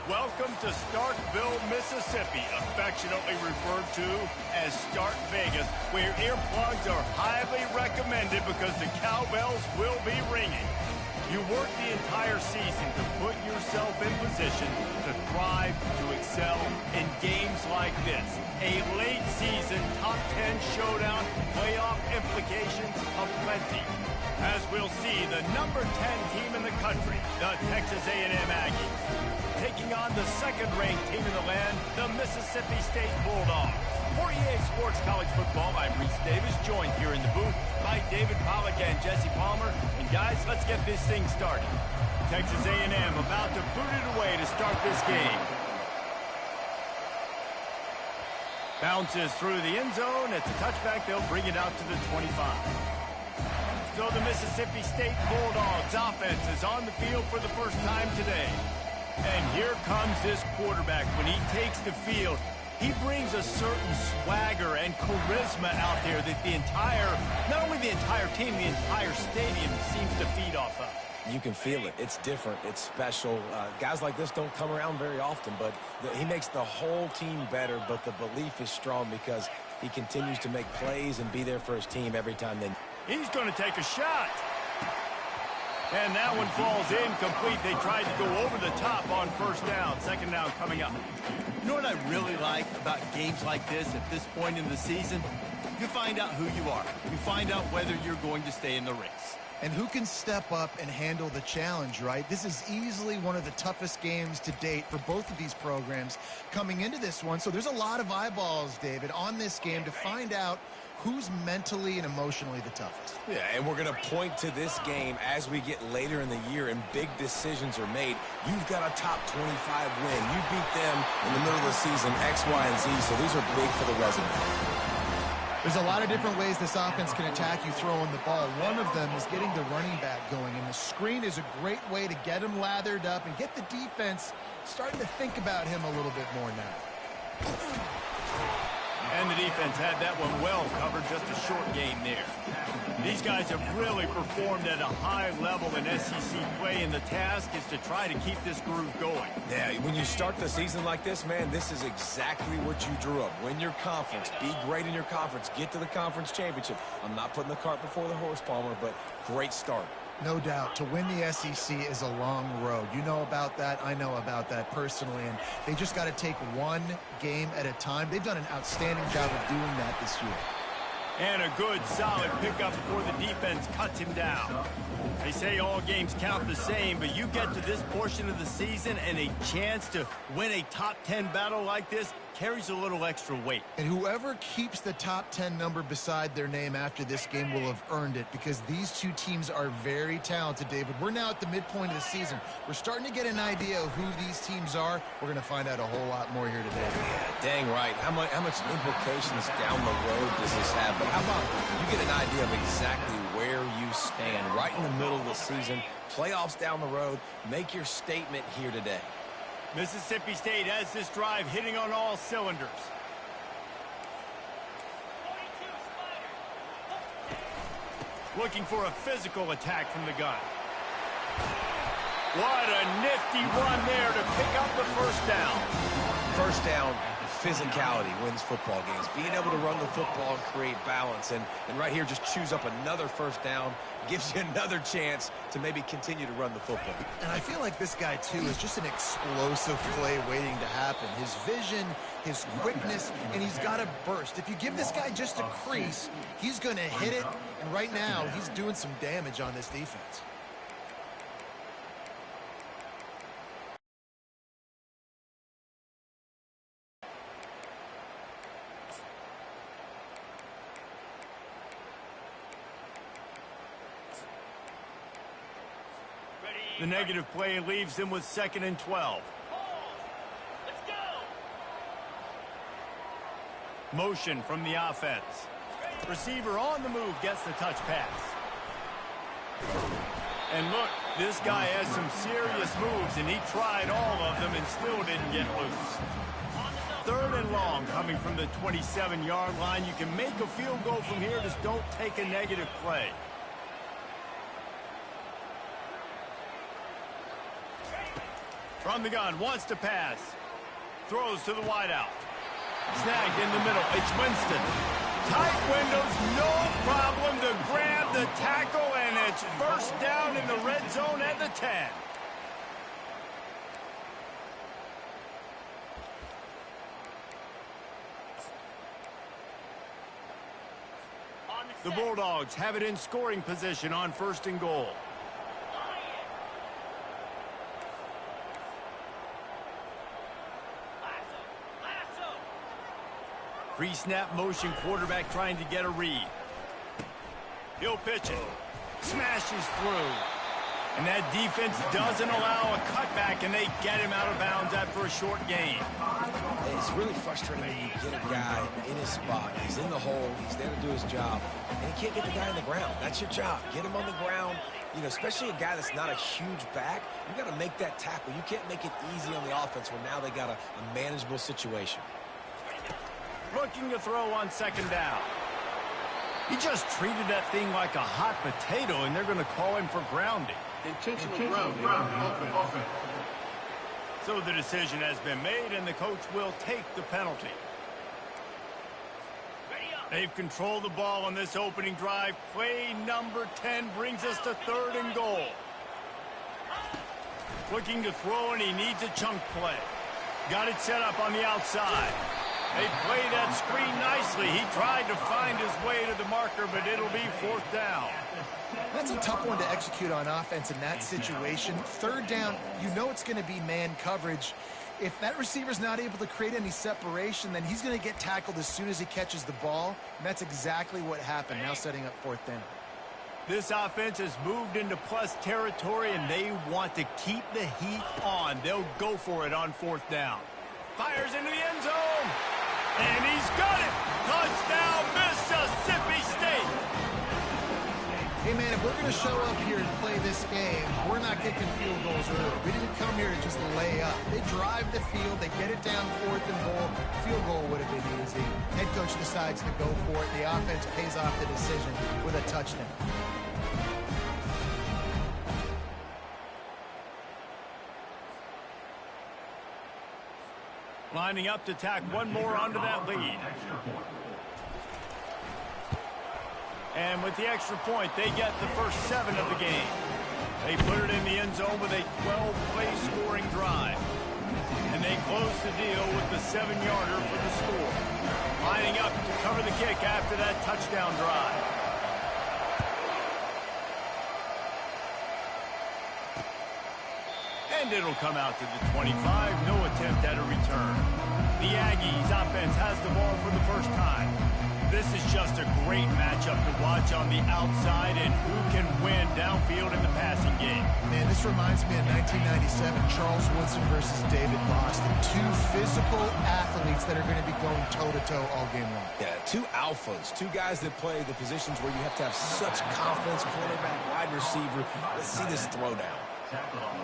Welcome to Starkville, Mississippi, affectionately referred to as Stark Vegas, where earplugs are highly recommended because the cowbells will be ringing. You work the entire season to put yourself in position to thrive, to excel in games like this. A late season top 10 showdown, playoff implications aplenty. As we'll see, the number 10 team in the country, the Texas A&M Aggies, taking on the second-ranked team in the land, the Mississippi State Bulldogs. For EA Sports College Football, I'm Reese Davis, joined here in the booth by David Pollack and Jesse Palmer. And guys, let's get this thing started. Texas A&M about to boot it away to start this game. Bounces through the end zone. It's a touchback. They'll bring it out to the 25. So the Mississippi State Bulldogs offense is on the field for the first time today. And here comes this quarterback. When he takes the field, he brings a certain swagger and charisma out there that the entire, not only the entire team, the entire stadium seems to feed off of. You can feel it. It's different. It's special. Guys like this don't come around very often, but he makes the whole team better, but the belief is strong because he continues to make plays and be there for his team every time they... He's going to take a shot. And that one falls incomplete. They tried to go over the top on first down. Second down coming up. You know what I really like about games like this at this point in the season? You find out who you are. You find out whether you're going to stay in the race. And who can step up and handle the challenge, right? This is easily one of the toughest games to date for both of these programs coming into this one. So there's a lot of eyeballs, David, on this game to find out who's mentally and emotionally the toughest. Yeah, and we're going to point to this game as we get later in the year and big decisions are made. You've got a top 25 win. You beat them in the middle of the season, X, Y, and Z, so these are big for the resume. There's a lot of different ways this offense can attack you throwing the ball. One of them is getting the running back going, and the screen is a great way to get him lathered up and get the defense starting to think about him a little bit more now. And the defense had that one well covered, just a short gain there. These guys have really performed at a high level in SEC play, and the task is to try to keep this groove going. Yeah, when you start the season like this, man, this is exactly what you drew up. Win your conference, be great in your conference, get to the conference championship. I'm not putting the cart before the horse, Palmer, but great start. No doubt. To win the SEC is a long road. You know about that. I know about that personally. And they just got to take one game at a time. They've done an outstanding job of doing that this year. And a good, solid pickup before the defense cuts him down. They say all games count the same, but you get to this portion of the season and a chance to win a top 10 battle like this carries a little extra weight. And whoever keeps the top 10 number beside their name after this game will have earned it, because these two teams are very talented, David. We're now at the midpoint of the season. We're starting to get an idea of who these teams are. We're going to find out a whole lot more here today. Yeah, dang right. How much implications down the road does this have? But how about you get an idea of exactly where you stand right in the middle of the season, playoffs down the road, make your statement here today. Mississippi State has this drive hitting on all cylinders. Looking for a physical attack from the gun. What a nifty run there to pick up the first down. First down, physicality wins football games. Being able to run the football and create balance. And right here, just choose up another first down. Gives you another chance to maybe continue to run the football. And I feel like this guy, too, is just an explosive play waiting to happen. His vision, his quickness, and he's got a burst. If you give this guy just a crease, he's going to hit it. And right now, he's doing some damage on this defense. The negative play leaves him with 2nd and 12. Let's go. Motion from the offense. Receiver on the move gets the touch pass. And look, this guy has some serious moves, and he tried all of them and still didn't get loose. 3rd and long coming from the 27-yard line. You can make a field goal from here, just don't take a negative play. From the gun, wants to pass. Throws to the wideout. Snagged in the middle. It's Winston. Tight windows, no problem to grab the tackle, and it's first down in the red zone at the 10. The Bulldogs have it in scoring position on 1st and goal. Pre-snap motion, quarterback trying to get a read. He'll pitch it. Smashes through. And that defense doesn't allow a cutback, and they get him out of bounds after a short gain. It's really frustrating when you get a guy in his spot. He's in the hole. He's there to do his job. And you can't get the guy on the ground. That's your job. Get him on the ground. You know, especially a guy that's not a huge back. You got to make that tackle. You can't make it easy on the offense when now they got a manageable situation. Looking to throw on 2nd down. He just treated that thing like a hot potato, and they're going to call him for grounding. Intentional grounding. So the decision has been made, and the coach will take the penalty. They've controlled the ball on this opening drive. Play number 10 brings us to 3rd and goal. Looking to throw, and he needs a chunk play. Got it set up on the outside. They play that screen nicely. He tried to find his way to the marker, but it'll be 4th down. That's a tough one to execute on offense in that situation. 3rd down, you know it's going to be man coverage. If that receiver's not able to create any separation, then he's going to get tackled as soon as he catches the ball. And that's exactly what happened, now setting up 4th down. This offense has moved into plus territory, and they want to keep the heat on. They'll go for it on 4th down. Fires into the end zone. And he's got it! Touchdown, Mississippi State! Hey, man, if we're going to show up here and play this game, we're not kicking field goals early. We didn't come here to just lay up. They drive the field. They get it down 4th and goal. Field goal would have been easy. Head coach decides to go for it. The offense pays off the decision with a touchdown. Lining up to tack one more onto that lead. And with the extra point, they get the first 7 of the game. They put it in the end zone with a 12-play scoring drive. And they close the deal with the 7-yarder for the score. Lining up to cover the kick after that touchdown drive. And it'll come out to the 25. No attempt at a return. The Aggies offense has the ball for the first time. This is just a great matchup to watch on the outside, and who can win downfield in the passing game. Man, this reminds me of 1997, Charles Woodson versus David Boston. 2 physical athletes that are going to be going toe-to-toe all game long. Yeah, 2 alphas, 2 guys that play the positions where you have to have such confidence, quarterback, wide receiver. Let's see this throwdown.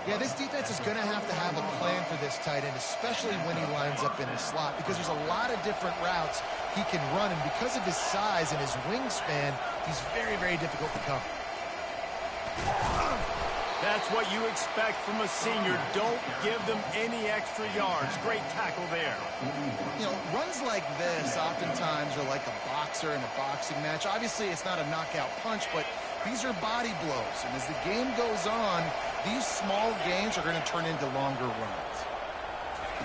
Yeah, this defense is going to have a plan for this tight end, especially when he lines up in the slot, because there's a lot of different routes he can run, and because of his size and his wingspan, he's very, very difficult to cover. That's what you expect from a senior. Don't give them any extra yards. Great tackle there. You know, runs like this oftentimes are like a boxer in a boxing match. Obviously, it's not a knockout punch, but these are body blows. And as the game goes on, these small gains are going to turn into longer runs.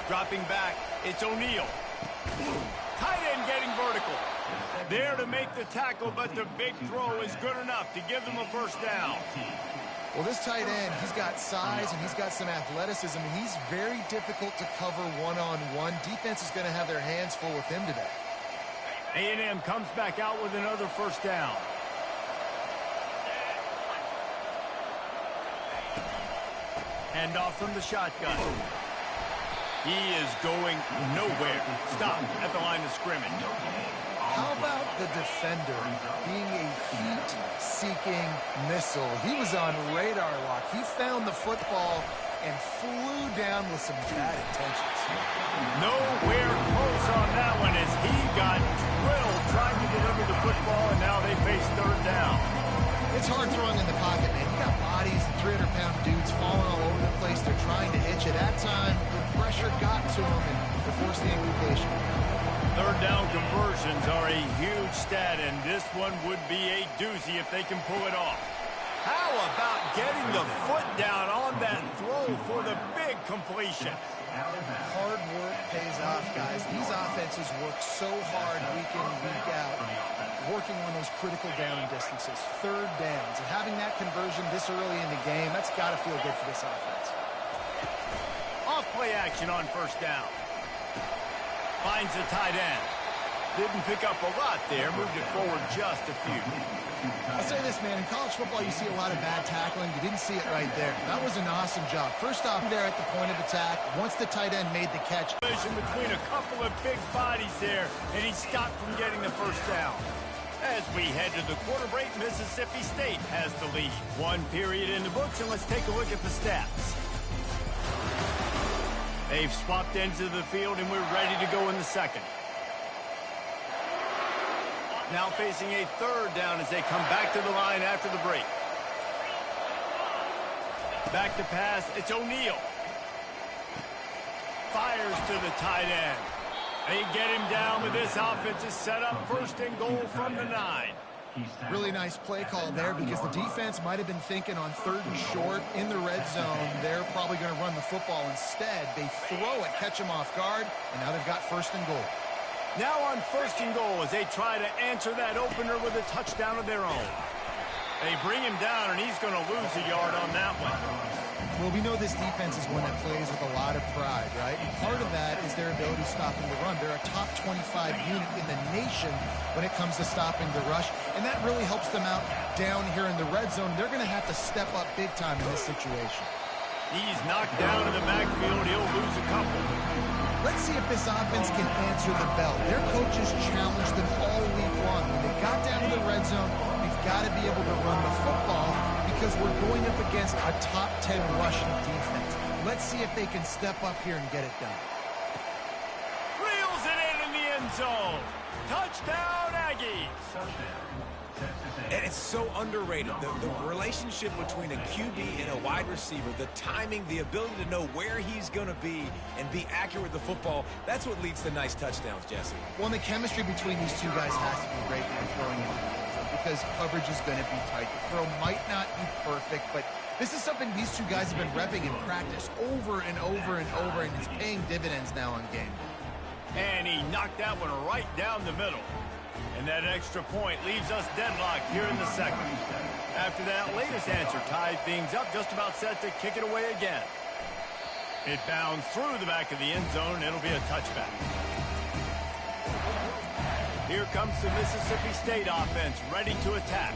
Dropping back, it's O'Neal. Tight end getting vertical. There to make the tackle, but the big throw is good enough to give them a first down. Well, this tight end, he's got size and he's got some athleticism, and he's very difficult to cover one-on-one. Defense is going to have their hands full with him today. A&M comes back out with another first down. Hand off from the shotgun. He is going nowhere. Stop at the line of scrimmage. How about the defender being a heat-seeking missile? He was on radar lock. He found the football and flew down with some bad intentions. Nowhere close on that one as he got drilled trying to deliver the football, and now they face third down. It's hard throwing in the pocket, man. You got bodies and 300-pound dudes falling all over the place. They're trying to hit you. you. That time, the pressure got to him and they forced the incompletion. Third down conversions are a huge stat, and this one would be a doozy if they can pull it off. How about getting the foot down on that throw for the big completion? Hard work pays off, guys. These offenses work so hard week in and week out, working on those critical down distances, third downs, and having that conversion this early in the game, that's got to feel good for this offense. Off play action on first down. Finds the tight end. Didn't pick up a lot there, moved it forward just a few. I'll say this, man, in college football you see a lot of bad tackling. You didn't see it right there. That was an awesome job. First off, there at the point of attack, once the tight end made the catch. Between a couple of big bodies there, and he stopped from getting the first down. As we head to the quarter break, Mississippi State has the lead. One period in the books, and let's take a look at the stats. They've swapped ends of the field, and we're ready to go in the second. Now facing a third down as they come back to the line after the break. Back to pass, it's O'Neal. Fires to the tight end. They get him down, but this offense is set up first and goal from the 9. Really nice play call there because the defense might have been thinking on third and short in the red zone. They're probably going to run the football. Instead, they throw it, catch him off guard, and now they've got first and goal. Now on first and goal as they try to answer that opener with a touchdown of their own. They bring him down, and he's going to lose a yard on that one. Well, we know this defense is one that plays with a lot of pride, right? And part of that is their ability stopping the run. They're a top 25 unit in the nation when it comes to stopping the rush, and that really helps them out down here in the red zone. They're going to have to step up big time in this situation. He's knocked down in the backfield. He'll lose a couple. Let's see if this offense can answer the bell. Their coaches challenged them all week long. When they got down to the red zone, we've got to be able to run the football because we're going up against a top 10 rushing defense. Let's see if they can step up here and get it done. Reels it in the end zone. Touchdown, Aggies. And it's so underrated. The relationship between a QB and a wide receiver, the timing, the ability to know where he's going to be and be accurate with the football, that's what leads to nice touchdowns, Jesse. Well, the chemistry between these two guys has to be great when they're throwing into the end zone because coverage is going to be tight. The throw might not be perfect, but this is something these two guys have been repping in practice over and over and over, and it's paying dividends now on game. And he knocked that one right down the middle. And that extra point leaves us deadlocked here in the second. After that latest answer tied things up, just about set to kick it away again. It bounds through the back of the end zone. It'll be a touchback. Here comes the Mississippi State offense ready to attack.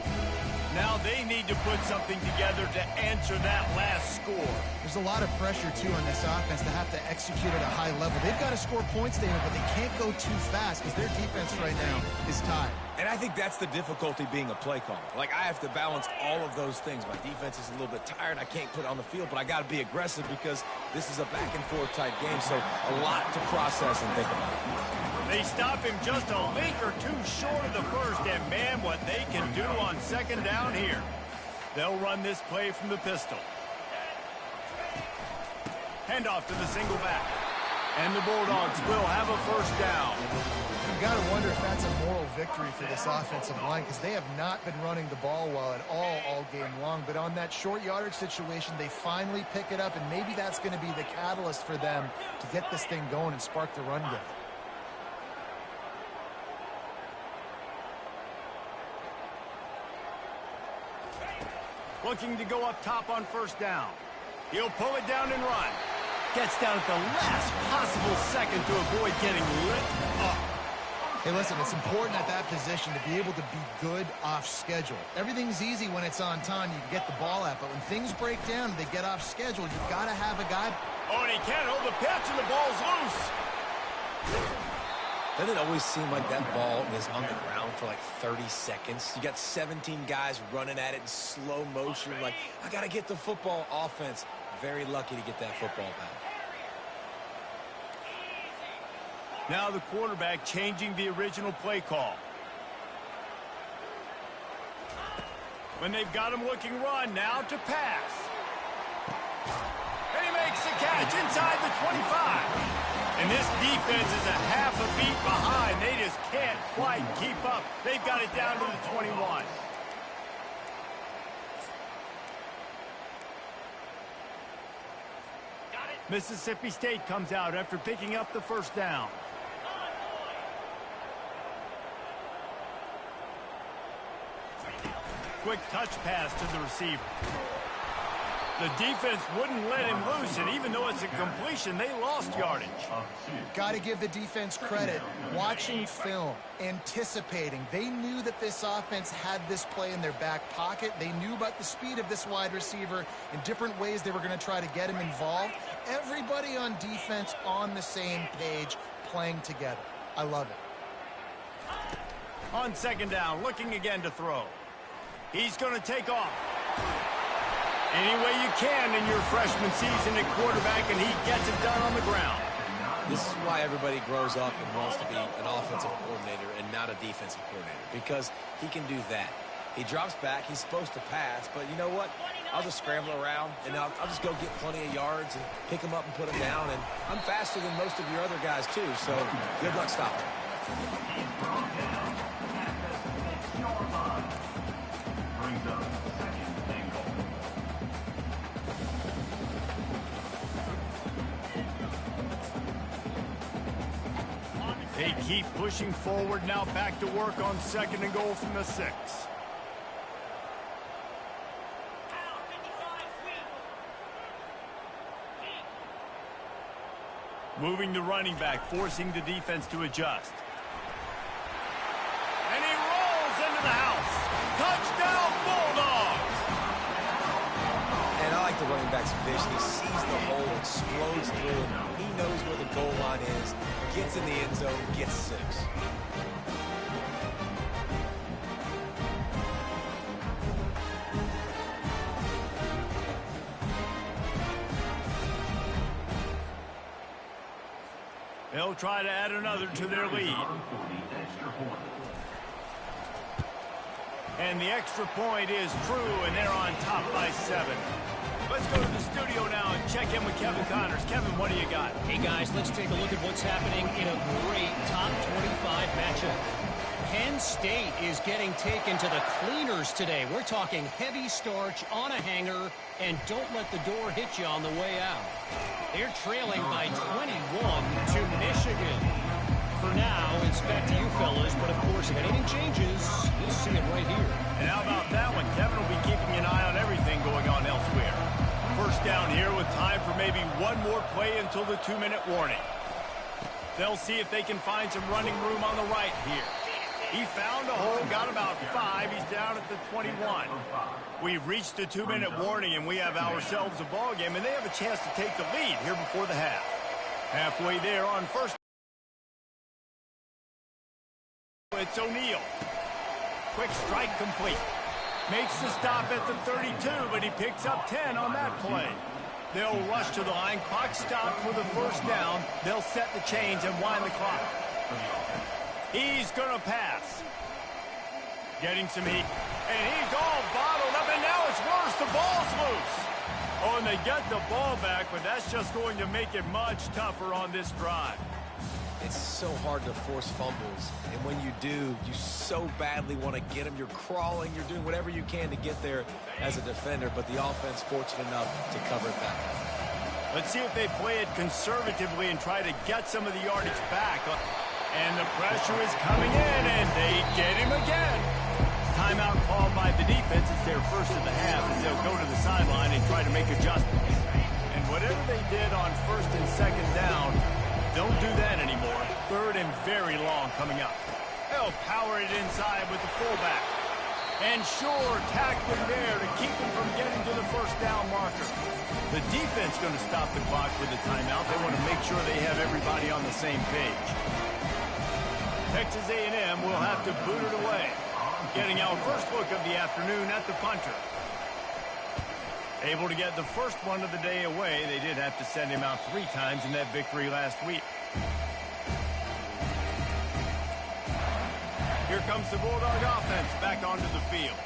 Now they need to put something together to answer that last score. There's a lot of pressure, too, on this offense to have to execute at a high level. They've got to score points, David, but they can't go too fast because their defense right now is tied. And I think that's the difficulty being a play caller. Like, I have to balance all of those things. My defense is a little bit tired. I can't put it on the field, but I got to be aggressive because this is a back-and-forth type game, so a lot to process and think about. They stop him just a link or two short of the first, and man, what they can do on second down here. They'll run this play from the pistol. Handoff to the single back. And the Bulldogs will have a first down. You've got to wonder if that's a moral victory for this offensive line because they have not been running the ball well at all game long. But on that short yardage situation, they finally pick it up, and maybe that's going to be the catalyst for them to get this thing going and spark the run game. Looking to go up top on first down. He'll pull it down and run. Gets down at the last possible second to avoid getting lit up. Hey, listen, it's important at that position to be able to be good off schedule. Everything's easy when it's on time. You can get the ball out, but when things break down and they get off schedule, you've got to have a guy. Oh, and he can't hold the pitch, and the ball's loose. Doesn't it always seem like that ball is on the ground for like 30 seconds? You got 17 guys running at it in slow motion. Like, I got to get the football. Offense, very lucky to get that football back. Now the quarterback changing the original play call. When they've got him looking run, now to pass. And he makes makes the catch inside the 25. And this defense is a half a beat behind. They just can't quite keep up. They've got it down to the 21. Mississippi State comes out after picking up the first down. Quick touch pass to the receiver. The defense wouldn't let him loose, and even though it's a completion, they lost yardage. Got to give the defense credit. Watching film, anticipating. They knew that this offense had this play in their back pocket. They knew about the speed of this wide receiver and different ways they were going to try to get him involved. Everybody on defense on the same page, playing together. I love it. On second down, looking again to throw. He's going to take off. Any way you can in your freshman season at quarterback, and he gets it done on the ground. This is why everybody grows up and wants to be an offensive coordinator and not a defensive coordinator, because he can do that. He drops back. He's supposed to pass, but you know what? I'll just scramble around, and I'll just go get plenty of yards and pick him up and put him down, and I'm faster than most of your other guys, too, so good luck stopping. They keep pushing forward, now back to work on second and goal from the 6. Moving the running back, forcing the defense to adjust. And he rolls into the house. Touchdown, Bulldogs! And I like the running back's vision. He sees the hole, explodes through it. He knows where the goal line is, gets in the end zone, gets 6. They'll try to add another to their lead. And the extra point is true, and they're on top by 7. Let's go to the studio now and check in with Kevin Connors. Kevin, what do you got? Hey, guys, let's take a look at what's happening in a great top 25 matchup. Penn State is getting taken to the cleaners today. We're talking heavy starch on a hanger, and don't let the door hit you on the way out. They're trailing by 21 to Michigan. For now, it's back to you fellas, but of course, if anything changes, you'll see it right here. And how about that one? Kevin will be keeping an eye on everything going on elsewhere. First down here with time for maybe one more play until the 2-minute warning. They'll see if they can find some running room on the right here. He found a hole, got about 5. He's down at the 21. We've reached the 2-minute warning, and we have ourselves a ball game, and they have a chance to take the lead here before the half. Halfway there on first. It's O'Neal. Quick strike complete. Makes the stop at the 32, but he picks up 10 on that play. They'll rush to the line. Clock stopped for the first down. They'll set the chains and wind the clock. He's going to pass. Getting some heat. And he's all bottled up, and now it's worse. The ball's loose. Oh, and they get the ball back, but that's just going to make it much tougher on this drive. It's so hard to force fumbles, and when you do, you so badly want to get them. You're crawling, you're doing whatever you can to get there as a defender, but the offense fortunate enough to cover it back. Let's see if they play it conservatively and try to get some of the yardage back. And the pressure is coming in, and they get him again. Timeout called by the defense. It's their first of the half as they'll go to the sideline and try to make adjustments. And whatever they did on first and second down, don't do that anymore. Third and very long coming up. They'll power it inside with the fullback. And sure, tackling there to keep them from getting to the first down marker. The defense going to stop the clock with a timeout. They want to make sure they have everybody on the same page. Texas A&M will have to boot it away. Getting our first look of the afternoon at the punter. Able to get the first one of the day away. They did have to send him out 3 times in that victory last week. Here comes the Bulldog offense back onto the field.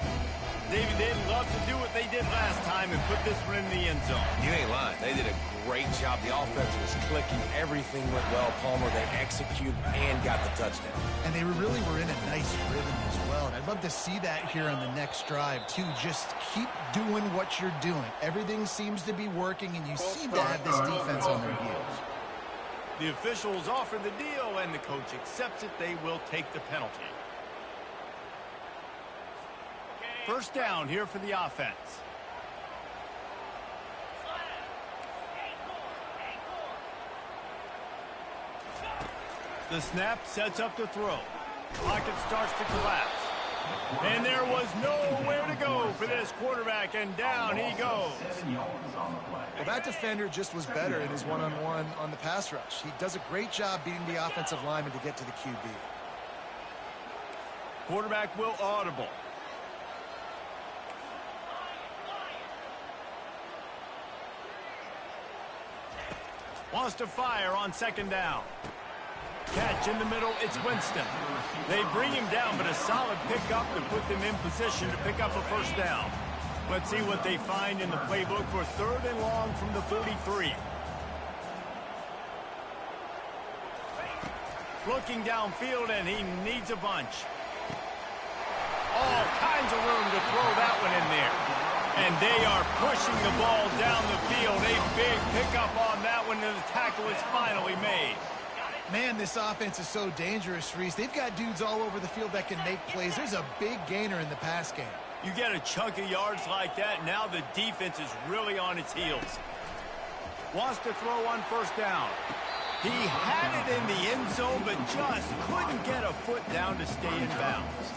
David, they'd love to do what they did last time and put this one in the end zone. You ain't lying. They did a great job. The offense was clicking. Everything went well, Palmer. They executed and got the touchdown. And they really were in a nice rhythm as well. And I'd love to see that here on the next drive, too. Just keep doing what you're doing. Everything seems to be working, and you seem to have this defense on their heels. The officials offer the deal, and the coach accepts it. They will take the penalty. First down here for the offense. The snap sets up the throw. Pocket starts to collapse. And there was nowhere to go for this quarterback, and down he goes. Well, that defender just was better in his one-on-one on the pass rush. He does a great job beating the offensive lineman to get to the QB. Quarterback will audible. Wants to fire on second down. Catch in the middle, it's Winston. They bring him down, but a solid pickup to put them in position to pick up a first down. Let's see what they find in the playbook for third and long from the 33. Looking downfield, and he needs a bunch. All kinds of room to throw that one in there. And they are pushing the ball down the field. A big pickup on that one, and the tackle is finally made. Man, this offense is so dangerous, Reese. They've got dudes all over the field that can make plays. There's a big gainer in the pass game. You get a chunk of yards like that, now the defense is really on its heels. Wants to throw on first down. He had it in the end zone, but just couldn't get a foot down to stay in bounds.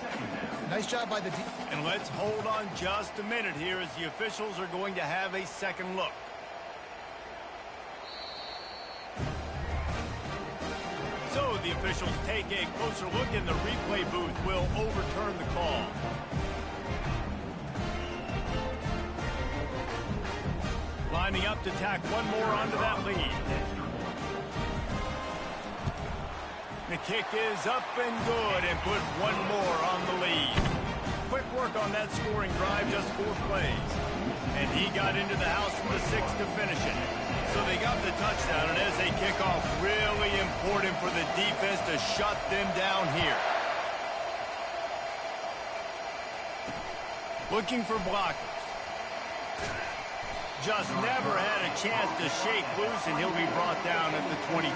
Nice job by the defense. And let's hold on just a minute here as the officials are going to have a second look. So the officials take a closer look, and the replay booth will overturn the call. Lining up to tack one more onto that lead. The kick is up and good, and put one more on the lead. Quick work on that scoring drive, just 4 plays. And he got into the house from the 6 to finish it. So they got the touchdown, and as they kick off, really important for the defense to shut them down here. Looking for blockers. Just never had a chance to shake loose, and he'll be brought down at the 24.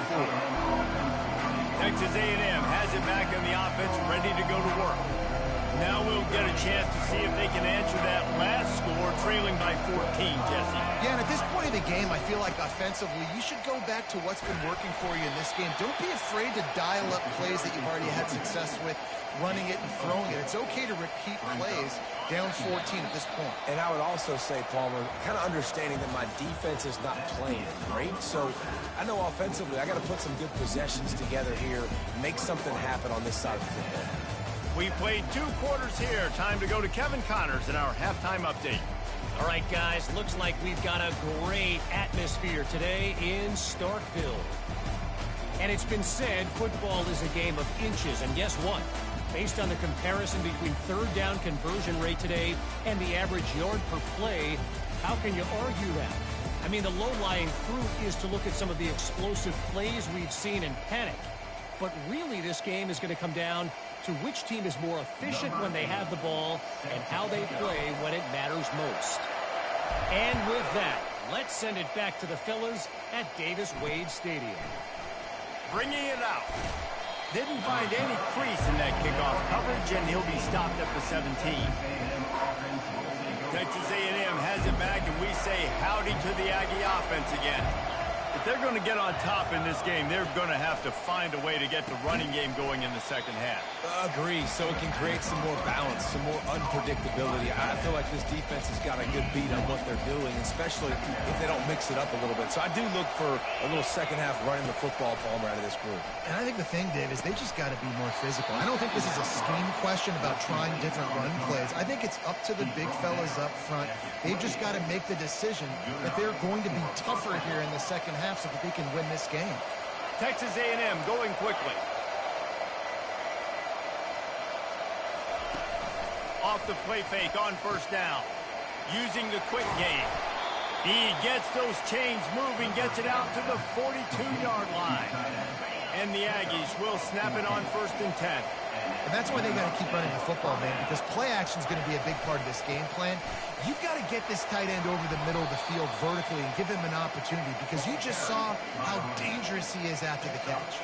Texas A&M has it back in the offense, ready to go to work. Now we'll get a chance to see if they can answer that last score, trailing by 14, Jesse. Yeah, and at this point of the game, I feel like offensively, you should go back to what's been working for you in this game. Don't be afraid to dial up plays that you've already had success with, running it and throwing it. It's okay to repeat plays down 14 at this point. And I would also say, Palmer, kind of understanding that my defense is not playing great. So I know offensively I got to put some good possessions together here, make something happen on this side of the football. We played 2 quarters here. Time to go to Kevin Connors in our halftime update. All right, guys, looks like we've got a great atmosphere today in Starkville. And it's been said football is a game of inches. And guess what? Based on the comparison between third down conversion rate today and the average yard per play, how can you argue that? I mean, the low-lying fruit is to look at some of the explosive plays we've seen and panic. But really, this game is going to come down to which team is more efficient when they have the ball and how they play when it matters most. And with that, let's send it back to the fellas at Davis-Wade Stadium. Bringing it out. Didn't find any crease in that kickoff coverage, and he'll be stopped at the 17. Texas A&M has it back, and we say howdy to the Aggie offense again. If they're going to get on top in this game, they're going to have to find a way to get the running game going in the second half. Agree, so it can create some more balance, some more unpredictability. I feel like this defense has got a good beat on what they're doing, especially if they don't mix it up a little bit. So I do look for a little second half running the football, Palmer, out of this group. And I think the thing, Dave, is they just got to be more physical. I don't think this is a scheme question about trying different run plays. I think it's up to the big fellas up front. They've just got to make the decision that they're going to be tougher here in the second half so that they can win this game. Texas A&M going quickly. Off the play fake on first down. Using the quick game. He gets those chains moving, gets it out to the 42-yard line. And the Aggies will snap it on 1st and 10. And that's why they got to keep running the football, man, because play action is going to be a big part of this game plan. You've got to get this tight end over the middle of the field vertically and give him an opportunity, because you just saw how dangerous he is after the catch.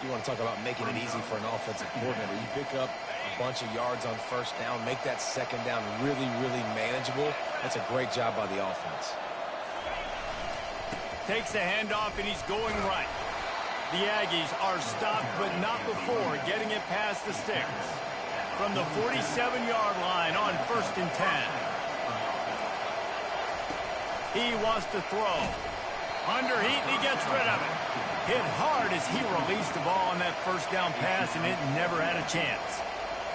You want to talk about making it easy for an offensive coordinator. You pick up a bunch of yards on first down, make that second down really, really manageable. That's a great job by the offense. Takes the handoff, and he's going right. The Aggies are stopped, but not before getting it past the sticks. From the 47-yard line on 1st and 10. He wants to throw. Under heat, and he gets rid of it. Hit hard as he released the ball on that first down pass, and it never had a chance.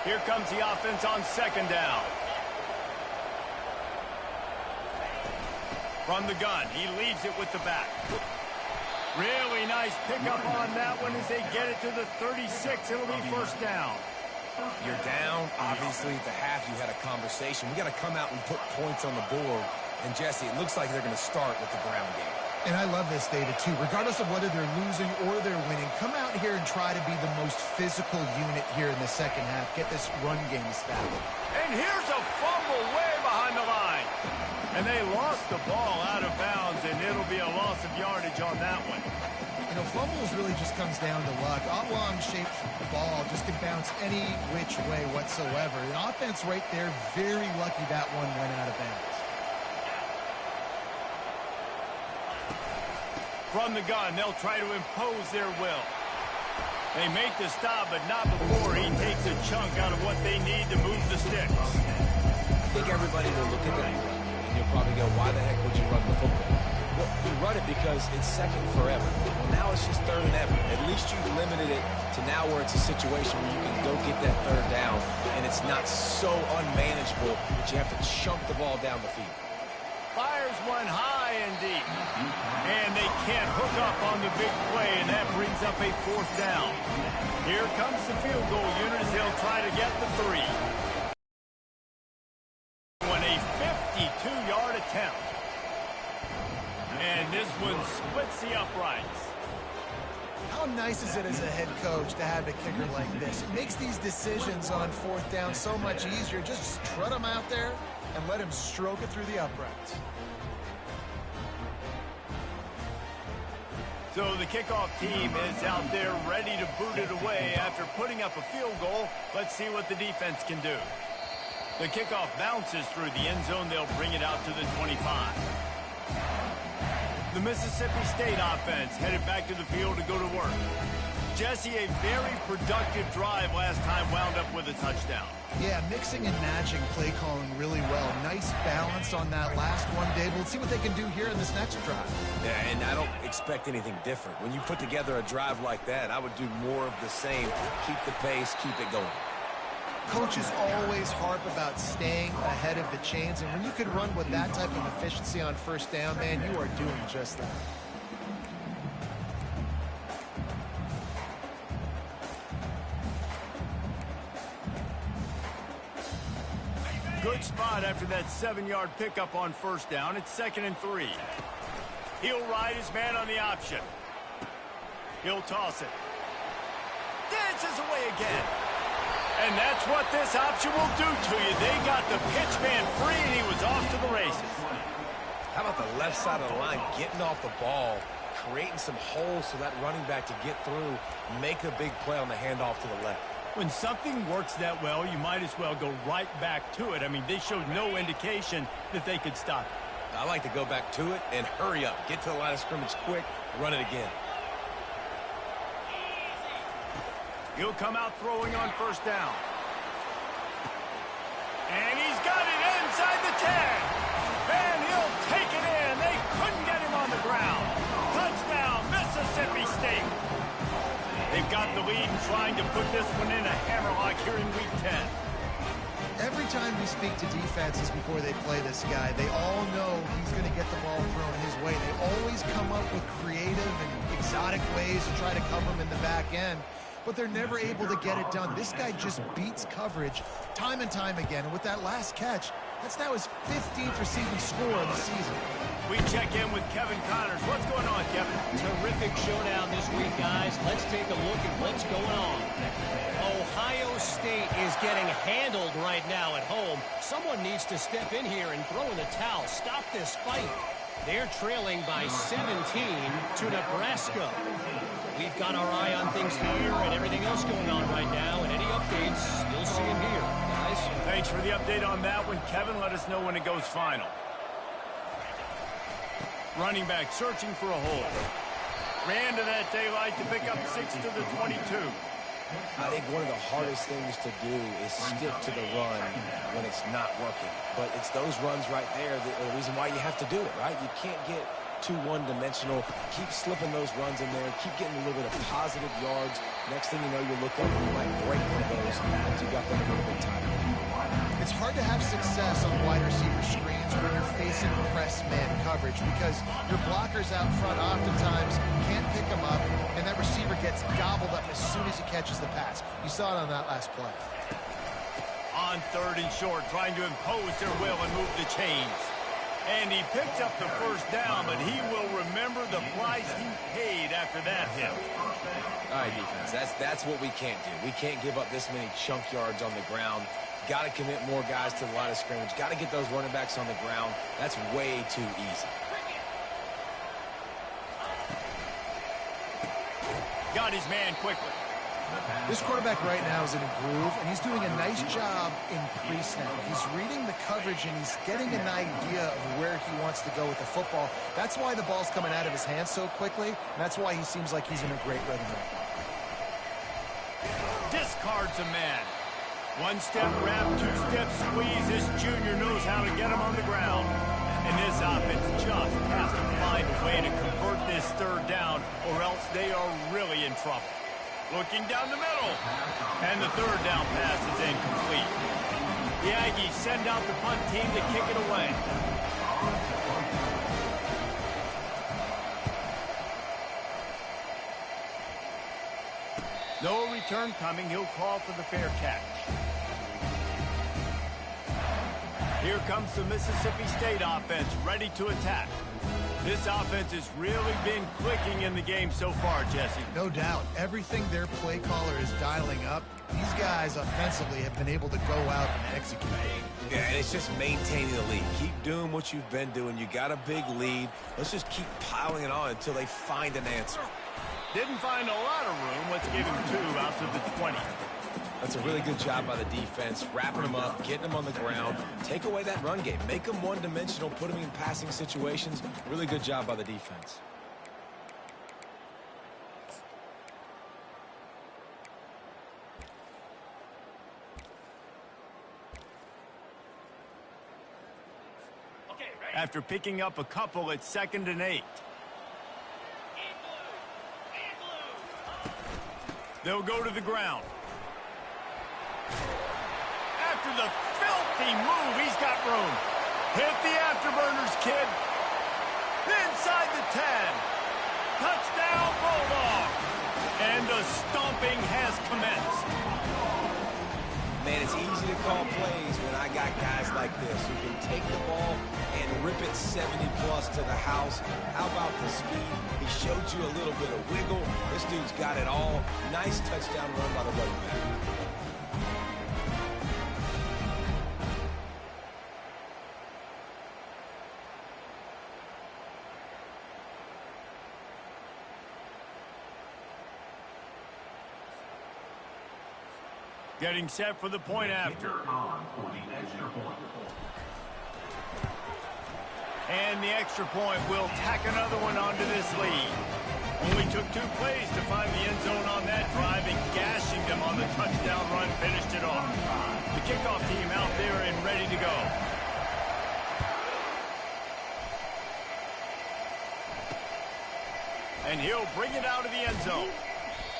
Here comes the offense on 2nd down. From the gun, he leaves it with the back. Really nice pickup on that one as they get it to the 36. It'll be 1st down. You're down. Obviously, at the half, you had a conversation. We got to come out and put points on the board. And, Jesse, it looks like they're going to start with the ground game. And I love this, David, too. Regardless of whether they're losing or they're winning, come out here and try to be the most physical unit here in the second half. Get this run game established. And here's a fumble way behind the line. And they lost the ball out of bounds, and it'll be a loss of yardage on that one. You know, fumbles really just comes down to luck. Oblong-shaped ball just can bounce any which way whatsoever. The offense right there, very lucky that one went out of bounds. From the gun, they'll try to impose their will. They make the stop, but not before he takes a chunk out of what they need to move the sticks. I think everybody will look at that run, and you'll probably go, why the heck would you run the football? Well, you run it because it's second forever. Well, now it's just 3rd and ever. At least you've limited it to now where it's a situation where you can go get that 3rd down, and it's not so unmanageable that you have to chunk the ball down the field. Fires one high and deep. And they can't hook up on the big play, and that brings up a 4th down. Here comes the field goal unit as they'll try to get the 3. On a 52-yard attempt. And this one splits the uprights. How nice is it as a head coach to have a kicker like this? It makes these decisions on 4th down so much easier. Just strut him out there and let him stroke it through the uprights. So the kickoff team is out there ready to boot it away after putting up a field goal. Let's see what the defense can do. The kickoff bounces through the end zone. They'll bring it out to the 25. The Mississippi State offense headed back to the field to go to work. Jesse, a very productive drive last time, wound up with a touchdown. Yeah, mixing and matching play calling really well. Nice balance on that last one, Dave. We'll see what they can do here in this next drive. Yeah, and I don't expect anything different. When you put together a drive like that, I would do more of the same. Keep the pace, keep it going. Coaches always harp about staying ahead of the chains, and when you can run with that type of efficiency on 1st down, man, you are doing just that. Good spot after that 7-yard pickup on 1st down. It's 2nd and 3. He'll ride his man on the option. He'll toss it. Dances away again. And that's what this option will do to you. They got the pitch man free, and he was off to the races. How about the left side of the line getting off the ball, creating some holes for that running back to get through, make a big play on the handoff to the left. When something works that well, you might as well go right back to it. I mean, they showed no indication that they could stop it. I like to go back to it and hurry up. Get to the line of scrimmage quick, run it again. He'll come out throwing on 1st down. And he's got it inside the 10. And he'll take it in. They couldn't get him on the ground. Touchdown, Mississippi State. They've got the lead and trying to put this one in a hammerlock here in Week 10. Every time we speak to defenses before they play this guy, they all know he's going to get the ball thrown his way. They always come up with creative and exotic ways to try to cover him in the back end. but they're never able to get it done. This guy just beats coverage time and time again. And with that last catch, that's now his 15th receiving score of the season. We check in with Kevin Connors. What's going on, Kevin? Terrific showdown this week, guys. Let's take a look at what's going on. Ohio State is getting handled right now at home. Someone needs to step in here and throw in the towel. Stop this fight. They're trailing by 17 to Nebraska. We've got our eye on things here and everything else going on right now. And any updates, you'll see them here, guys. Thanks for the update on that one, Kevin. Let us know when it goes final. Running back searching for a hole. Ran to that daylight to pick up 6 to the 22. I think one of the hardest things to do is stick to the run when it's not working. But it's those runs right there that are the reason why you have to do it, right? You can't get too one-dimensional. Keep slipping those runs in there. Keep getting a little bit of positive yards. Next thing you know, you look up and you might break one of those once you got them a little bit tighter. It's hard to have success on wide receiver screens when you're facing press man coverage because your blockers out front oftentimes can't pick them up, and that receiver gets gobbled up as soon as he catches the pass. You saw it on that last play. On 3rd and short, trying to impose their will and move the chains. And he picked up the first down, but he will remember the price he paid after that hit. All right, defense, that's what we can't do. We can't give up this many chunk yards on the ground. Got to commit more guys to the line of scrimmage. Got to get those running backs on the ground. That's way too easy. Got his man quickly. This quarterback right now is in a groove, and he's doing a nice job in pre-snap. He's reading the coverage, and he's getting an idea of where he wants to go with the football. That's why the ball's coming out of his hands so quickly, and that's why he seems like he's in a great rhythm right now. Discards a man. 1-step wrap, 2-step squeeze. This junior knows how to get him on the ground. And this offense just has to find a way to convert this 3rd down, or else they are really in trouble. Looking down the middle. And the 3rd down pass is incomplete. The Aggies send out the punt team to kick it away. No return coming. He'll call for the fair catch. Here comes the Mississippi State offense, ready to attack. This offense has really been clicking in the game so far, Jesse. No doubt. Everything their play caller is dialing up, these guys offensively have been able to go out and execute. Yeah, and it's just maintaining the lead. Keep doing what you've been doing. You got a big lead. Let's just keep piling it on until they find an answer. Didn't find a lot of room. Let's give him 2 out to the 20. That's a really good job by the defense, wrapping them up, getting them on the ground. Take away that run game. Make them one-dimensional, put them in passing situations. Really good job by the defense. After picking up a couple, it's 2nd and 8. They'll go to the ground. After the filthy move, he's got room. Hit the afterburners, kid. Inside the 10. Touchdown, Bulldog. And the stomping has commenced. Man, it's easy to call plays when I got guys like this who can take the ball and rip it 70-plus to the house. How about the speed? He showed you a little bit of wiggle. This dude's got it all. Nice touchdown run by the running back. Getting set for the point after. And the extra point will tack another one onto this lead. Only took 2 plays to find the end zone on that drive, and gashing them on the touchdown run finished it off. The kickoff team out there and ready to go. And he'll bring it out of the end zone.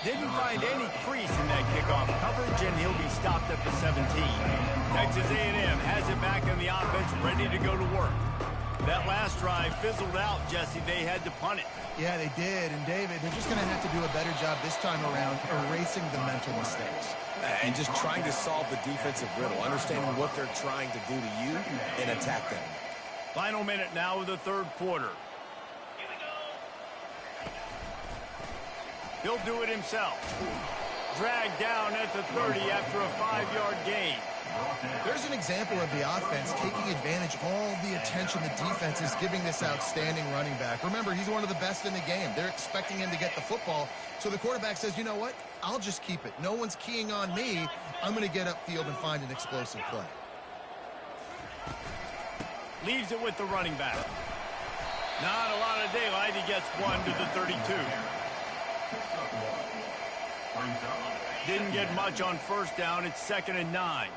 Didn't find any crease in that kickoff coverage, and he'll be stopped at the 17. Texas A&M has it back in the offense, ready to go to work. That last drive fizzled out, Jesse. They had to punt it. Yeah, they did. And, David, they're just going to have to do a better job this time around erasing the mental mistakes. And just trying to solve the defensive riddle, understanding what they're trying to do to you and attack them. Final minute now of the third quarter. He'll do it himself. Dragged down at the 30 after a 5-yard gain. There's an example of the offense taking advantage of all the attention the defense is giving this outstanding running back. Remember, he's one of the best in the game. They're expecting him to get the football. So the quarterback says, you know what? I'll just keep it. No one's keying on me. I'm going to get upfield and find an explosive play. Leaves it with the running back. Not a lot of daylight. He gets one to the 32. Didn't get much on first down. It's 2nd and 9.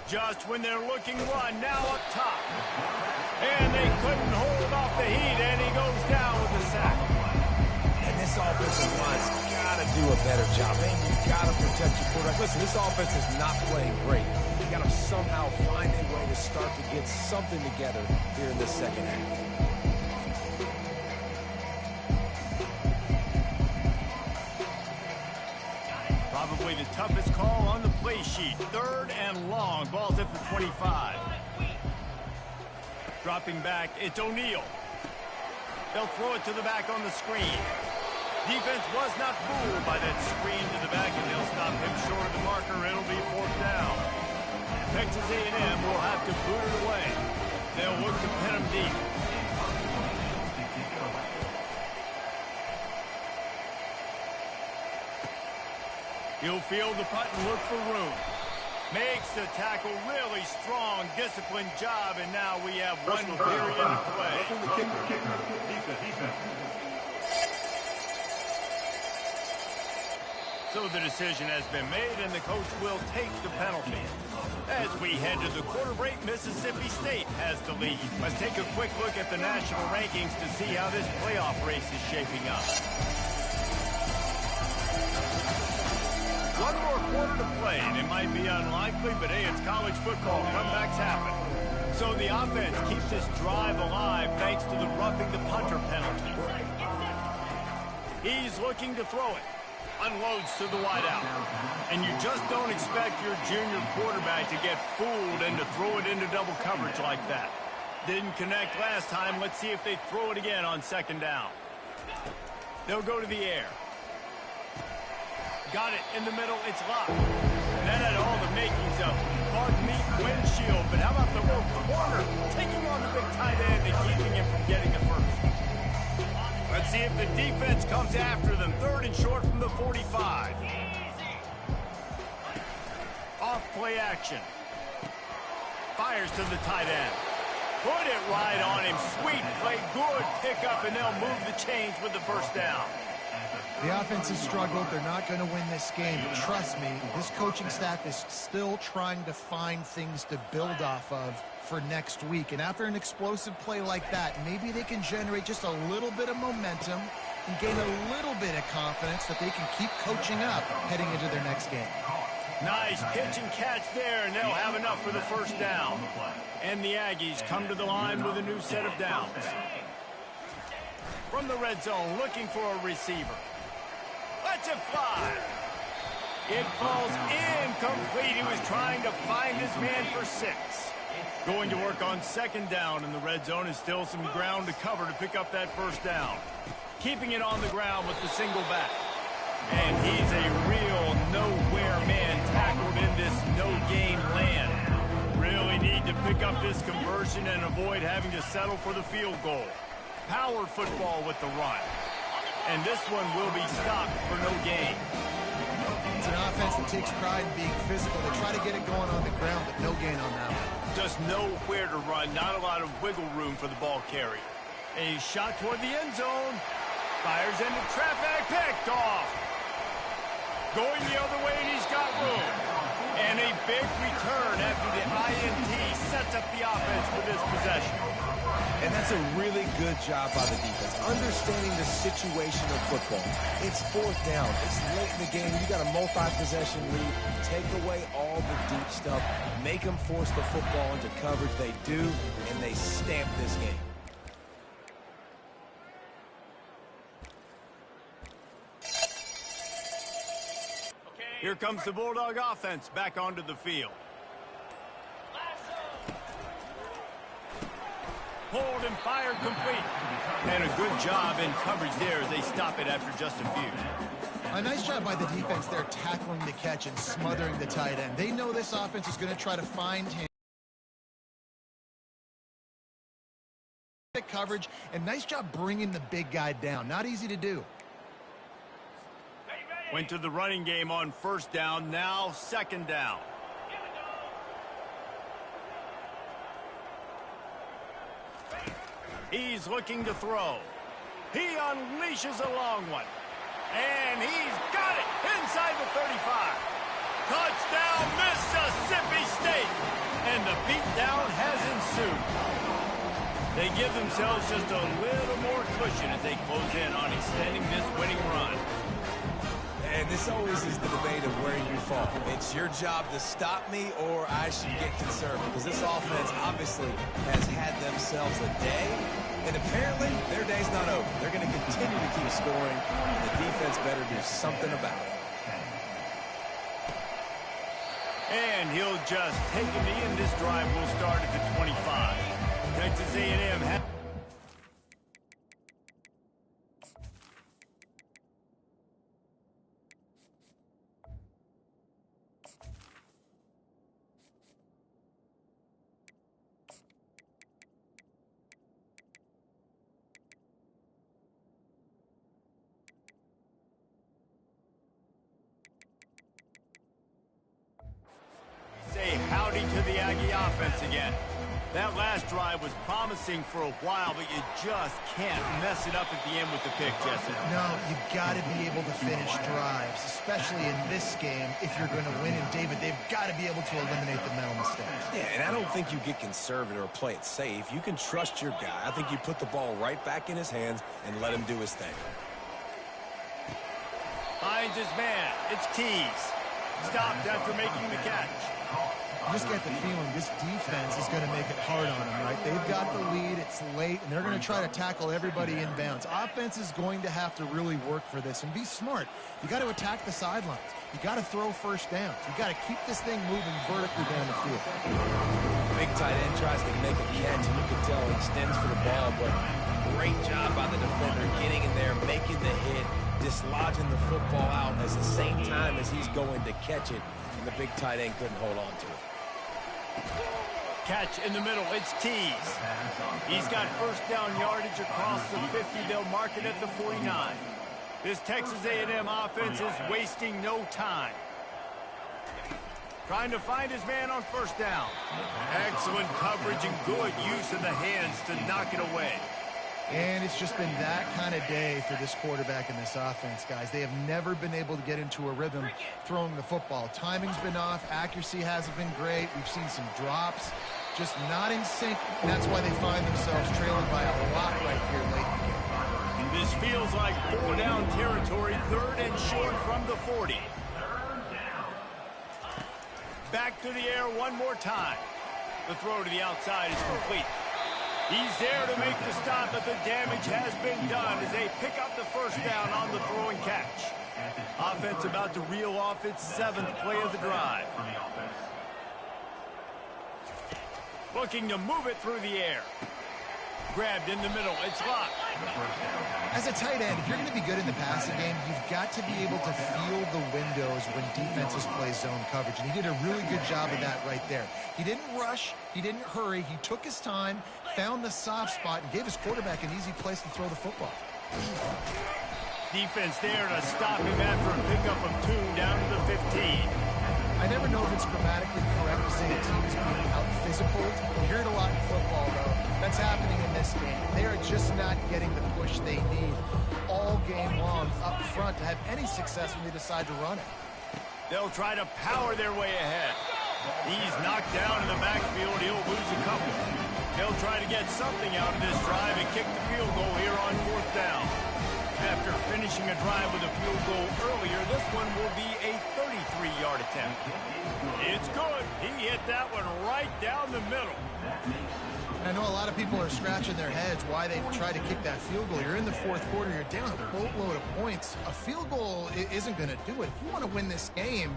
Just when they're looking one, now up top. And they couldn't hold off the heat, and he goes down with the sack. And this offensive line's got to do a better job. Man, you've got to protect your quarterback. Listen, this offense is not playing great. You got to somehow find a way to start to get something together here in the second half. Probably the toughest call on the play sheet. 3rd and long. Ball's at the 25. Dropping back, it's O'Neal. They'll throw it to the back on the screen. Defense was not fooled by that screen to the back, and they'll stop him short of the marker. It'll be 4th down. Texas A&M will have to boot it away. They'll look to pin him deep. He'll field the punt and look for room. Makes the tackle, really strong, disciplined job, and now we have one period to play. So the decision has been made, and the coach will take the penalty. As we head to the quarter break, Mississippi State has the lead. Let's take a quick look at the national rankings to see how this playoff race is shaping up. One more quarter to play, and it might be unlikely, but hey, it's college football. Comebacks happen. So the offense keeps this drive alive thanks to the roughing the punter penalty. He's looking to throw it. Unloads to the wideout. And you just don't expect your junior quarterback to get fooled and to throw it into double coverage like that. Didn't connect last time. Let's see if they throw it again on 2nd down. They'll go to the air. Got it in the middle. It's locked. That had all the makings of windshield. But how about the little corner? Taking on the big tight end and keeping him from getting the first. Let's see if the defense comes after them. 3rd and short from the 45. Off play action. Fires to the tight end. Put it right on him. Sweet play. Good pickup, and they'll move the chains with the first down. The offense has struggled. They're not going to win this game. But trust me, this coaching staff is still trying to find things to build off of for next week. And after an explosive play like that, maybe they can generate just a little bit of momentum and gain a little bit of confidence that they can keep coaching up heading into their next game. Nice pitch and catch there, and they'll have enough for the first down. And the Aggies come to the line with a new set of downs. From the red zone, looking for a receiver. Lets it fly. It falls incomplete. He was trying to find his man for 6. Going to work on 2nd down, and the red zone is still some ground to cover to pick up that first down. Keeping it on the ground with the single back. And he's a real nowhere man tackled in this no-gain land. Really need to pick up this conversion and avoid having to settle for the field goal. Power football with the run. And this one will be stopped for no gain. It's an offense that takes pride in being physical. They try to get it going on the ground, but no gain on that one. Just nowhere to run. Not a lot of wiggle room for the ball carrier. A shot toward the end zone. Fires into traffic. Picked off. Going the other way, and he's got room. And a big return after the INT sets up the offense with this possession. And that's a really good job by the defense, understanding the situation of football. It's fourth down. It's late in the game. You got a multi-possession lead. Take away all the deep stuff. Make them force the football into coverage. They do, and they stamp this game. Here comes the Bulldog offense back onto the field. Hold and fire complete. And a good job in coverage there as they stop it after just a few. A nice job by the defense there tackling the catch and smothering the tight end. They know this offense is going to try to find him. Coverage, and nice job bringing the big guy down. Not easy to do. Went to the running game on first down, now second down. He's looking to throw. He unleashes a long one. And he's got it inside the 35. Touchdown, Mississippi State. And the beatdown has ensued. They give themselves just a little more cushion as they close in on extending this winning run. And this always is the debate of where you fall. It's your job to stop me, or I should get conservative. Because this offense obviously has had themselves a day, and apparently their day's not over. They're going to continue to keep scoring, and the defense better do something about it. And he'll just take a knee, and this drive will start at the 25. Texas A&M has... Say howdy to the Aggie offense again. That last drive was promising for a while, but you just can't mess it up at the end with the pick, Jesse. No, you've got to be able to finish drives, especially in this game. If you're going to win, and David, they've got to be able to eliminate the mental mistakes. Yeah, and I don't think you get conservative or play it safe. You can trust your guy. I think you put the ball right back in his hands and let him do his thing. Finds his man. It's Keys. Stopped after making the catch. I just get the feeling this defense is going to make it hard on them, right? They've got the lead, it's late, and they're going to try to tackle everybody inbounds. Offense is going to have to really work for this and be smart. You got to attack the sidelines. You got to throw first downs. You got to keep this thing moving vertically down the field. Big tight end tries to make a catch, and you can tell he extends for the ball, but great job by the defender getting in there, making the hit, dislodging the football out at the same time as he's going to catch it, and the big tight end couldn't hold on to it. Catch in the middle, it's Keys. He's got first down yardage across the 50. They'll mark it at the 49. This Texas A&M offense is wasting no time. Trying to find his man on first down. Excellent coverage and good use of the hands to knock it away. And it's just been that kind of day for this quarterback and this offense, guys. They have never been able to get into a rhythm throwing the football. Timing's been off. Accuracy hasn't been great. We've seen some drops. Just not in sync. And that's why they find themselves trailing by a lot right here late in the game. This feels like 4-down territory, third and short from the 40. Back to the air one more time. The throw to the outside is complete. He's there to make the stop, but the damage has been done as they pick up the first down on the throw and catch. Offense about to reel off its 7th play of the drive. Looking to move it through the air. Grabbed in the middle. It's locked. As a tight end, if you're going to be good in the passing game, you've got to be able to feel the windows when defenses play zone coverage. And he did a really good job of that right there. He didn't rush. He didn't hurry. He took his time, found the soft spot, and gave his quarterback an easy place to throw the football. Defense there to stop him after a pickup of 2 down to the 15. I never know if it's grammatically correct to say a team is being out-physical. You hear it a lot in football, though. That's happening in this game. They are just not getting the push they need all game long up front to have any success when they decide to run it. They'll try to power their way ahead. He's knocked down in the backfield. He'll lose a couple. They'll try to get something out of this drive and kick the field goal here on 4th down. After finishing a drive with a field goal earlier, this one will be a 33-yard attempt. It's good. He hit that one right down the middle. I know a lot of people are scratching their heads why they try to kick that field goal. You're in the 4th quarter. You're down a boatload of points. A field goal isn't going to do it. If you want to win this game,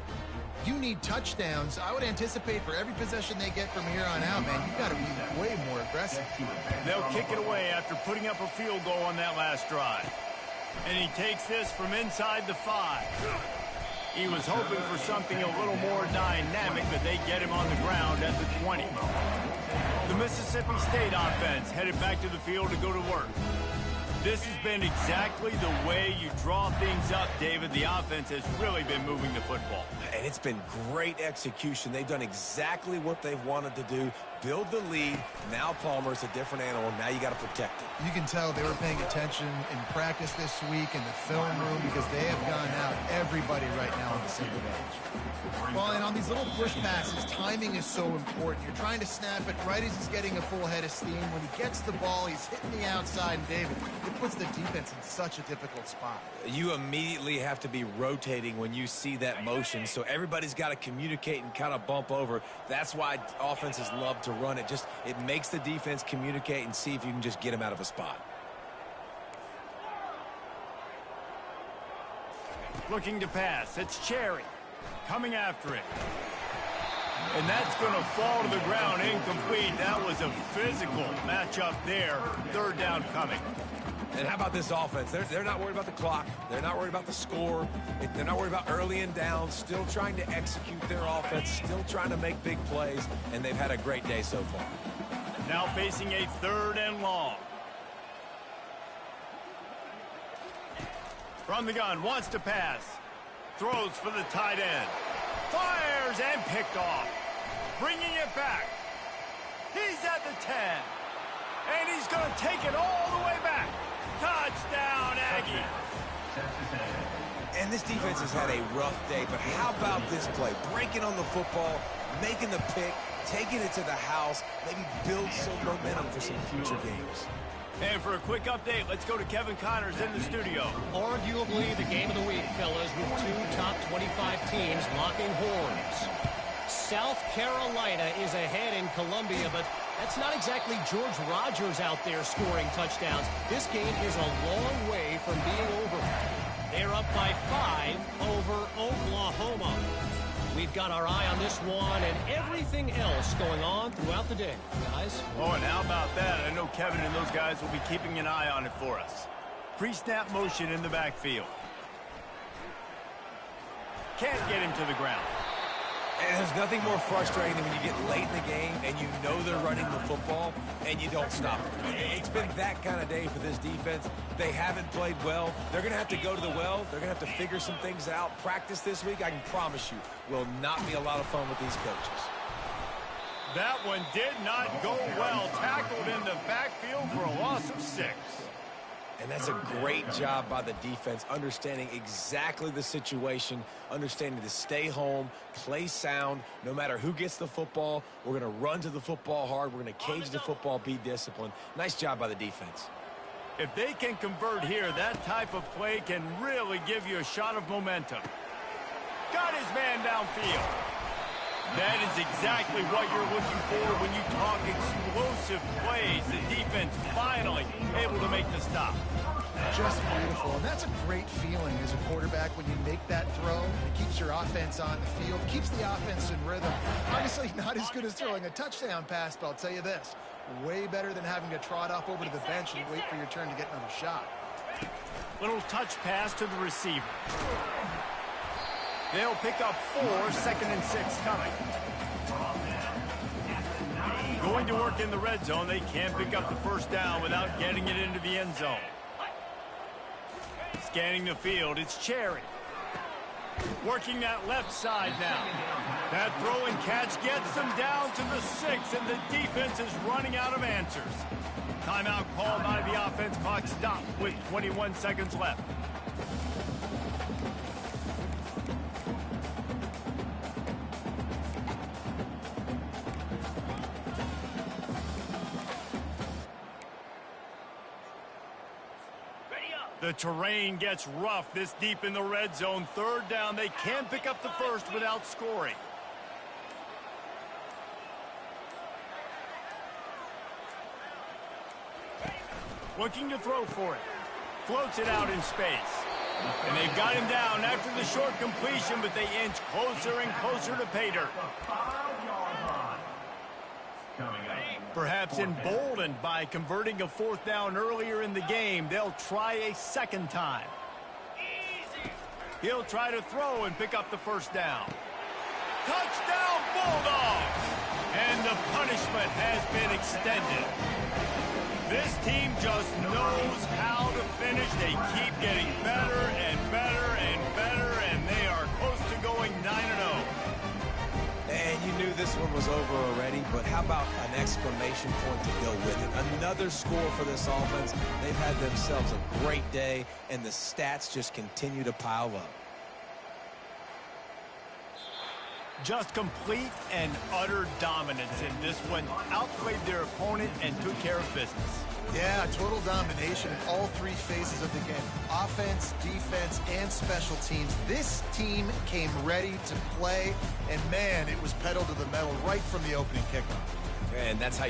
you need touchdowns. I would anticipate for every possession they get from here on out, man, you've got to be way more aggressive. They'll kick it away after putting up a field goal on that last drive. And he takes this from inside the 5. He was hoping for something a little more dynamic, but they get him on the ground at the 20. The Mississippi State offense headed back to the field to go to work. This has been exactly the way you draw things up, David. The offense has really been moving the football. And it's been great execution. They've done exactly what they've wanted to do. Build the lead. Now Palmer's a different animal. Now you got to protect it. You can tell they were paying attention in practice this week in the film room because they have gone out everybody right now on the same page. Well, and on these little push passes, timing is so important. You're trying to snap it right as he's getting a full head of steam. When he gets the ball, he's hitting the outside, and David, it puts the defense in such a difficult spot. You immediately have to be rotating when you see that motion, so everybody's got to communicate and kind of bump over. That's why offenses love to run it. It makes the defense communicate and see if you can just get him out of a spot. Looking to pass. It's Cherry coming after it. And that's going to fall to the ground incomplete. That was a physical matchup there. 3rd down coming. And how about this offense? They're not worried about the clock. They're not worried about the score. They're not worried about early and down. Still trying to execute their offense. Still trying to make big plays. And they've had a great day so far. Now facing a 3rd and long. From the gun, wants to pass. Throws for the tight end. Fires and picked off. Bringing it back. He's at the 10. And he's going to take it all the way back. Touchdown, Aggie. And this defense has had a rough day, but how about this play? Breaking on the football, making the pick, taking it to the house, maybe build some momentum for some future games. And for a quick update, let's go to Kevin Connors in the studio. Arguably the game of the week, fellas, with 2 top 25 teams locking horns. South Carolina is ahead in Columbia, but that's not exactly George Rogers out there scoring touchdowns. This game is a long way from being over. They're up by 5 over Oklahoma. We've got our eye on this one and everything else going on throughout the day, guys. Oh, and how about that? I know Kevin and those guys will be keeping an eye on it for us. Pre-snap motion in the backfield. Can't get him to the ground. And there's nothing more frustrating than when you get late in the game and you know they're running the football and you don't stop it. It's been that kind of day for this defense. They haven't played well. They're going to have to go to the well. They're going to have to figure some things out. Practice this week, I can promise you, will not be a lot of fun with these coaches. That one did not go well. Tackled in the backfield for a loss of 6. And that's a great job by the defense, understanding exactly the situation, understanding to stay home, play sound. No matter who gets the football, we're going to run to the football hard. We're going to cage the football, be disciplined. Nice job by the defense. If they can convert here, that type of play can really give you a shot of momentum. Got his man downfield. That is exactly what you're looking for when you talk explosive plays. The defense finally able to make the stop. Just beautiful. And that's a great feeling as a quarterback when you make that throw. It keeps your offense on the field, keeps the offense in rhythm. Obviously not as good as throwing a touchdown pass, but I'll tell you this, way better than having to trot off over to the bench and wait for your turn to get another shot. Little touch pass to the receiver. They'll pick up 4, 2nd and 6 coming. Going to work in the red zone. They can't pick up the first down without getting it into the end zone. Scanning the field, it's Cherry. Working that left side now. That throw and catch gets them down to the 6, and the defense is running out of answers. Timeout called by the offense. Clock stopped with 21 seconds left. The terrain gets rough this deep in the red zone. Third down, they can pick up the first without scoring. Looking to throw for it. Floats it out in space. And they've got him down after the short completion, but they inch closer and closer to pay dirt. Perhaps emboldened by converting a fourth down earlier in the game, they'll try a second time. He'll try to throw and pick up the first down. Touchdown, Bulldogs! And the punishment has been extended. This team just knows how to finish. They keep getting better and better and better, and they are close to going 9-0. And you knew this one was over already, but how about an exclamation point to go with it? Another score for this offense. They've had themselves a great day, and the stats just continue to pile up. Just complete and utter dominance in this one. Outplayed their opponent and took care of business. Yeah, total domination in all three phases of the game. Offense, defense, and special teams. This team came ready to play, and man, it was pedal to the metal right from the opening kickoff. And that's how you